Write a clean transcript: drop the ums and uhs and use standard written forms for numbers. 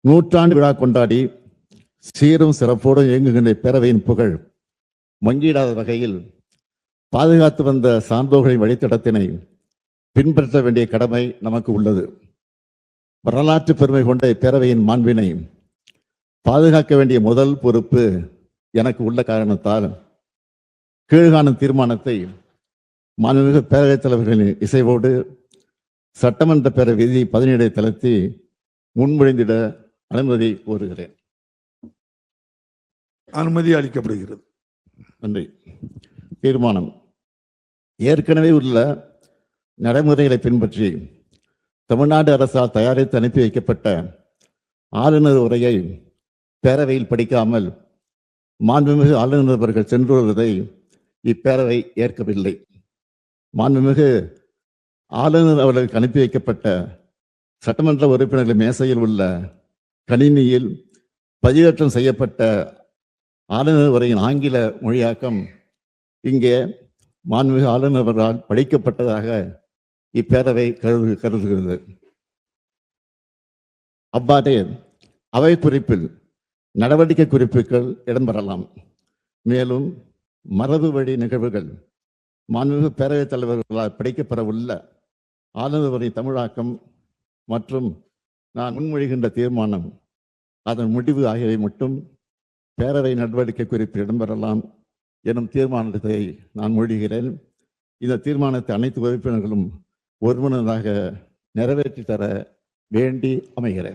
நூற்றாண்டு விழா கொண்டாடி சீரும் சிறப்போடும் இயங்குகின்ற பேரவையின் புகழ் மங்கிடாத வகையில் பாதுகாத்து வந்த சான்றோர்களின் வழித்தடத்தினை பின்பற்ற வேண்டிய கடமை நமக்கு உள்ளது. வரலாற்று பெருமை கொண்ட இப்பேரவையின் மாண்பினை பாதுகாக்க வேண்டிய முதல் பொறுப்பு எனக்கு உள்ள காரணத்தால் கீழ்காணும் தீர்மானத்தை மாண்புமிகு பேரவைத் தலைவர்களின் இசைவோடு சட்டமன்ற பேரவை விதி 17 தளர்த்தி முன்மொழிந்திட அனுமதி கோருகிறேன். அனுமதி அளிக்கப்படுகிறது. நன்றி. தீர்மானம். ஏற்கனவே உள்ள நடைமுறைகளை பின்பற்றி தமிழ்நாடு அரசால் தயாரித்து அனுப்பி வைக்கப்பட்ட ஆளுநர் உரையை பேரவையில் படிக்காமல் மாண்புமிகு ஆளுநர் அவர்கள் சென்று வருவதை இப்பேரவை ஏற்கவில்லை. மாண்புமிகு ஆளுநர் அவர்களுக்கு அனுப்பி வைக்கப்பட்ட சட்டமன்ற உறுப்பினர்கள் மேசையில் உள்ள கணினியில் பதிவேற்றம் செய்யப்பட்ட ஆளுநர் உரையின் ஆங்கில மொழியாக்கம் இங்கே மாண்புமிகு ஆளுநர் அவர்களால் படிக்கப்பட்டதாக இப்பேரவை கருதுகிறது. அவ்வாறே அவை குறிப்பில் நடவடிக்கை குறிப்புகள் இடம்பெறலாம். மேலும் மரபு வழி நிகழ்வுகள் மாண்புமிகு பேரவைத் தலைவர்களால் படிக்கப்பட உள்ள ஆளுநர் உரை தமிழாக்கம் மற்றும் நான் முன்மொழிகின்ற தீர்மானம் அதன் முடிவு ஆகியவை மட்டும் பேரவை நடவடிக்கை குறிப்பில் இடம்பெறலாம் எனும் தீர்மானத்தை நான் மொழிகிறேன். இந்த தீர்மானத்தை அனைத்து உறுப்பினர்களும் ஒருமனதாக நிறைவேற்றி தர வேண்டி அமைகிறேன்.